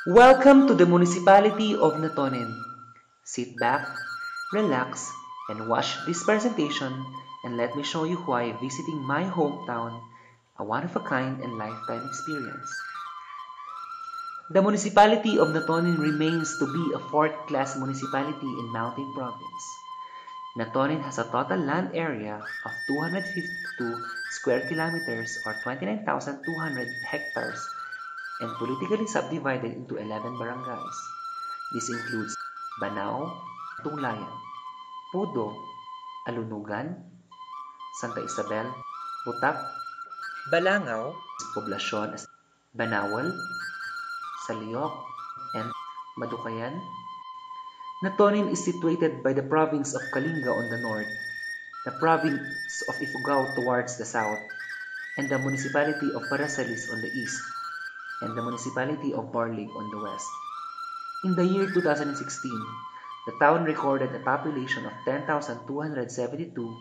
Welcome to the Municipality of Natonin. Sit back, relax, and watch this presentation and let me show you why visiting my hometown a one-of-a-kind and lifetime experience. The Municipality of Natonin remains to be a fourth-class municipality in Mountain Province. Natonin has a total land area of 252 square kilometers or 29,200 hectares and politically subdivided into 11 barangays. This includes Banawa, Tunglayan, Pudo, Alunugan, Santa Isabel, Butak, Balangaw, poblasyon as Banawal, Saliok, and Madukayan. Natonin is situated by the province of Kalinga on the north, the province of Ifugao towards the south, and the municipality of Parasalis on the east, and the municipality of Barlig on the west. In the year 2016, the town recorded a population of 10,272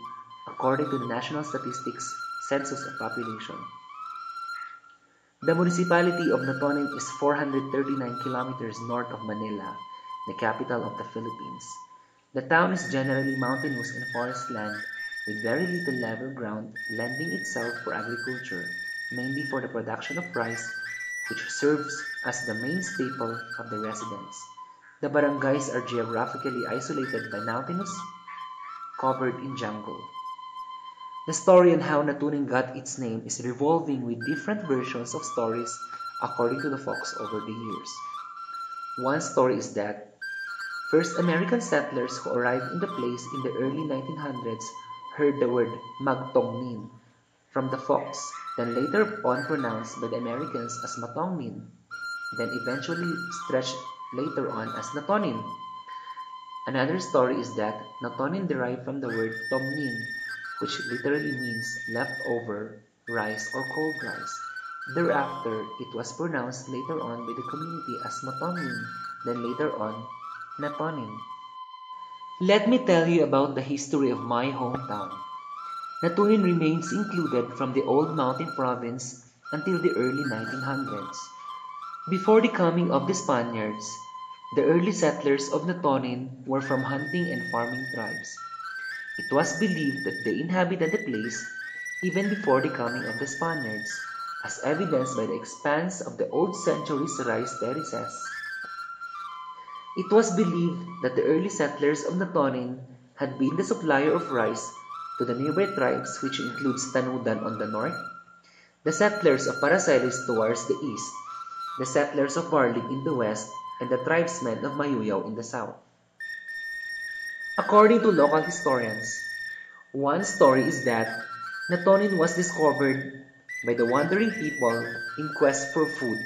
according to the National Statistics Census of Population. The municipality of Natonin is 439 kilometers north of Manila, the capital of the Philippines. The town is generally mountainous and forest land with very little level ground, lending itself for agriculture, mainly for the production of rice, which serves as the main staple of the residents. The barangays are geographically isolated by mountainous, covered in jungle. The story on how Natonin got its name is revolving with different versions of stories according to the folks over the years. One story is that first American settlers who arrived in the place in the early 1900s heard the word Magtongnin from the Fox, then later on pronounced by the Americans as Matongnin, then eventually stretched later on as Natonin. Another story is that Natonin derived from the word Tomnin, which literally means leftover rice or cold rice. Thereafter, it was pronounced later on by the community as Matongnin, then later on Natonin. Let me tell you about the history of my hometown. Natonin remains included from the old mountain province until the early 1900s. Before the coming of the Spaniards, the early settlers of Natonin were from hunting and farming tribes. It was believed that they inhabited the place even before the coming of the Spaniards, as evidenced by the expanse of the old centuries rice terraces. It was believed that the early settlers of Natonin had been the supplier of rice to the nearby tribes, which includes Tanudan on the north, the settlers of Parasalis towards the east, the settlers of Barlig in the west, and the tribesmen of Mayuyaw in the south. According to local historians, one story is that Natonin was discovered by the wandering people in quest for food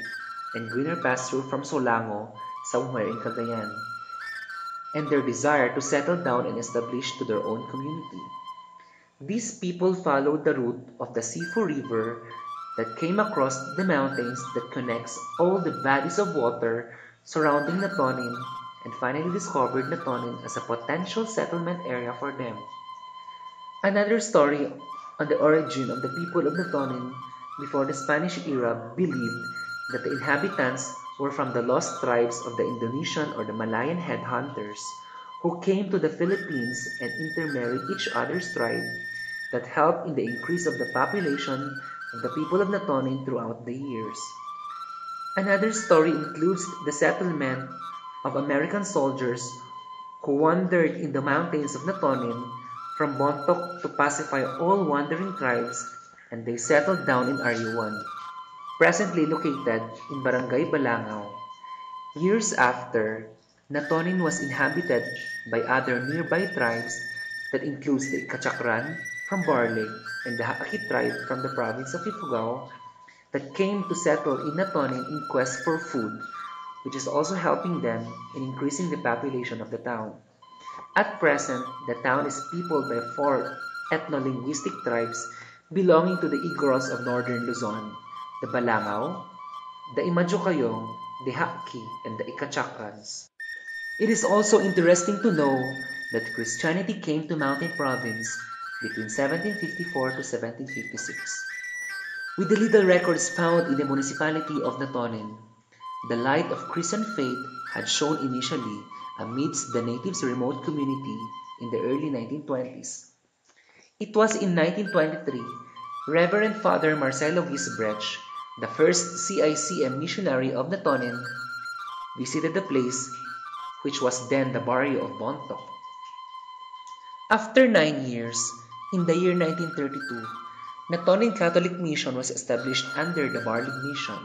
and greener pasture from Solango, somewhere in Cagayan, and their desire to settle down and establish to their own community. These people followed the route of the Sifu River that came across the mountains that connects all the bodies of water surrounding Natonin and finally discovered Natonin as a potential settlement area for them. Another story on the origin of the people of Natonin before the Spanish era believed that the inhabitants were from the lost tribes of the Indonesian or the Malayan headhunters who came to the Philippines and intermarried each other's tribe that helped in the increase of the population of the people of Natonin throughout the years. Another story includes the settlement of American soldiers who wandered in the mountains of Natonin from Bontoc to pacify all wandering tribes, and they settled down in Ariwan, presently located in Barangay Balangaw. Years after, Natonin was inhabited by other nearby tribes that includes the Ikachakran from Barlig and the Haaki tribe from the province of Ifugao that came to settle in Natonin in quest for food, which is also helping them in increasing the population of the town. At present, the town is peopled by 4 ethno-linguistic tribes belonging to the Igoros of northern Luzon, the Balangaw, the Imadjokayong, the Haaki, and the Ikachakrans. It is also interesting to know that Christianity came to Mountain Province between 1754 to 1756. With the little records found in the Municipality of Natonin, The light of Christian faith had shone initially amidst the natives' remote community in the early 1920s. It was in 1923, Reverend Father Marcelo Gisbrech, the first CICM missionary of Natonin, visited the place, which was then the barrio of Bontoc. After 9 years, in the year 1932, Natonin Catholic Mission was established under the Barlig Mission.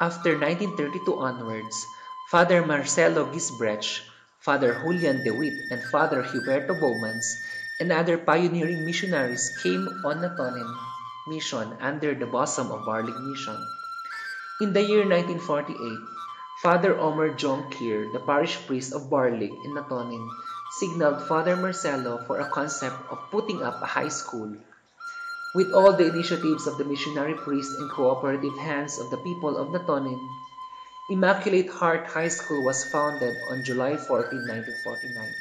After 1932 onwards, Father Marcelo Gisbrech, Father Julian De Witt, and Father Huberto Bowmans, and other pioneering missionaries came on Natonin Mission under the bosom of Barlig Mission. In the year 1948, Father Omer Jonkir, the parish priest of Barlig in Natonin, signaled Father Marcelo for a concept of putting up a high school. With all the initiatives of the missionary priest and cooperative hands of the people of Natonin, Immaculate Heart High School was founded on July 14, 1949.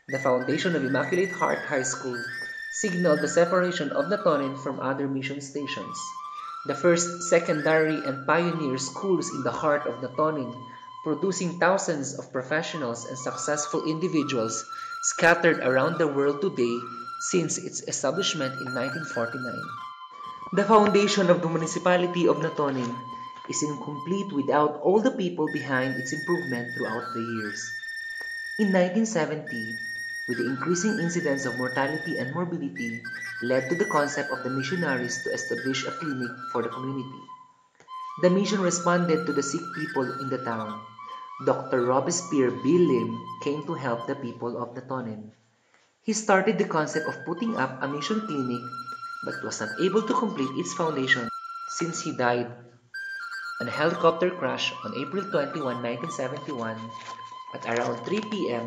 The foundation of Immaculate Heart High School signaled the separation of Natonin from other mission stations. The first secondary and pioneer schools in the heart of Natonin, producing thousands of professionals and successful individuals scattered around the world today since its establishment in 1949. The foundation of the Municipality of Natonin is incomplete without all the people behind its improvement throughout the years. In 1970, with the increasing incidence of mortality and morbidity, led to the concept of the missionaries to establish a clinic for the community. The mission responded to the sick people in the town. Dr. Robespierre B. Lim came to help the people of Natonin. He started the concept of putting up a mission clinic but was not able to complete its foundation since he died on a helicopter crash on April 21, 1971 at around 3 p.m.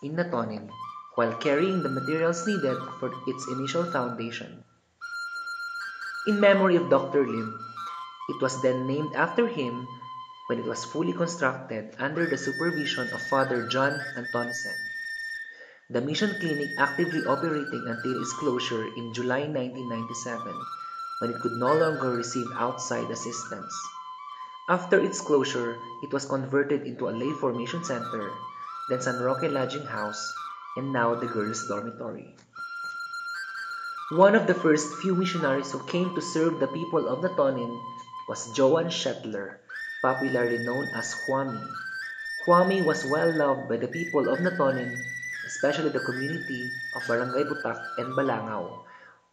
in Natonin while carrying the materials needed for its initial foundation. In memory of Dr. Lim, it was then named after him when it was fully constructed under the supervision of Father John Antonisen. The mission clinic actively operating until its closure in July 1997 when it could no longer receive outside assistance. After its closure, it was converted into a lay formation center, then San Roque Lodging House, and now the girls' dormitory. One of the first few missionaries who came to serve the people of Natonin was Joan Shetler, popularly known as Huami. Huami was well loved by the people of Natonin, especially the community of Barangay Butak and Balangao,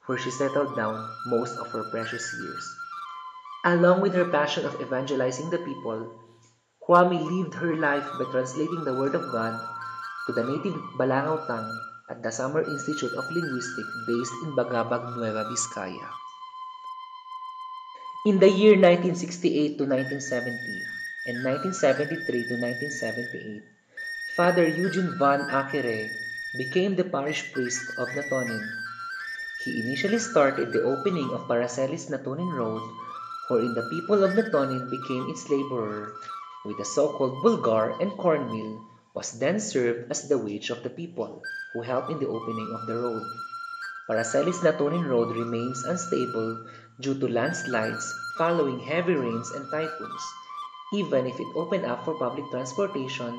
where she settled down most of her precious years. Along with her passion of evangelizing the people, Huami lived her life by translating the Word of God to the native Balangao tongue at the Summer Institute of Linguistics based in Bagabag, Nueva Vizcaya. In the year 1968 to 1970 and 1973 to 1978, Father Eugene Van Acere became the parish priest of Natonin. He initially started the opening of Paracelis Natonin Road, wherein the people of Natonin became its laborer, with the so-called bulgar and cornmeal was then served as the wage of the people who helped in the opening of the road. Paracelis Natonin Road remains unstable due to landslides following heavy rains and typhoons, even if it opened up for public transportation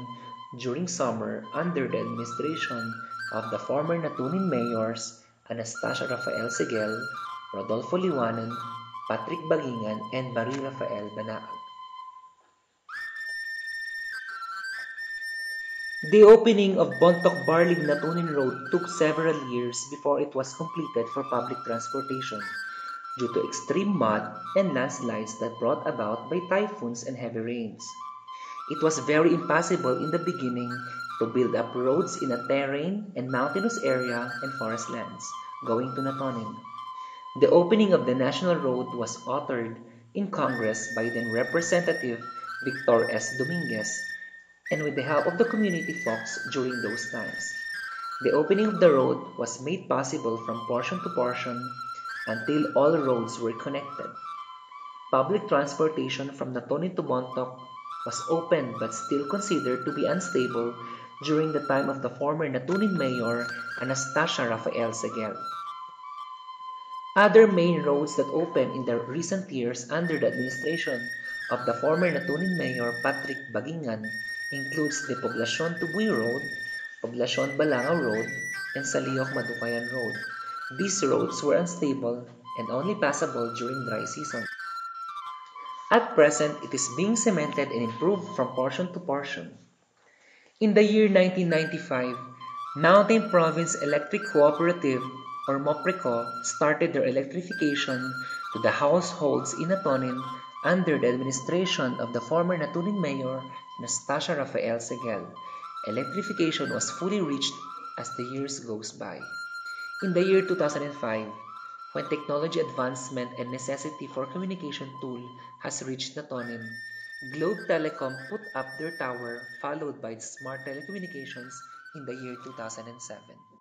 during summer under the administration of the former Natonin mayors Anastasia Rafael Segel, Rodolfo Liwanan, Patrick Bagingan, and Barry Rafael Banaag. The opening of Bontoc-Barlig Natonin Road took several years before it was completed for public transportation due to extreme mud and landslides that brought about by typhoons and heavy rains. It was very impossible in the beginning to build up roads in a terrain and mountainous area and forest lands going to Natonin. The opening of the National Road was authored in Congress by then Representative Victor S. Dominguez and with the help of the community folks during those times. The opening of the road was made possible from portion to portion until all roads were connected. Public transportation from Natonin to Bontoc was opened but still considered to be unstable during the time of the former Natonin Mayor Anastasia Rafael Segel. Other main roads that opened in the recent years under the administration of the former Natonin Mayor Patrick Bagingan includes the Poblacion Tubuy Road, Poblacion Balanga Road, and Saliok Madukayan Road. These roads were unstable and only passable during dry season. At present, it is being cemented and improved from portion to portion. In the year 1995, Mountain Province Electric Cooperative or MOPRECO started their electrification to the households in Natonin under the administration of the former Natonin Mayor Anastasia Rafael Segel. Electrification was fully reached as the years goes by. In the year 2005, when technology advancement and necessity for communication tool has reached Natonin, Globe Telecom put up their tower followed by Smart Telecommunications in the year 2007.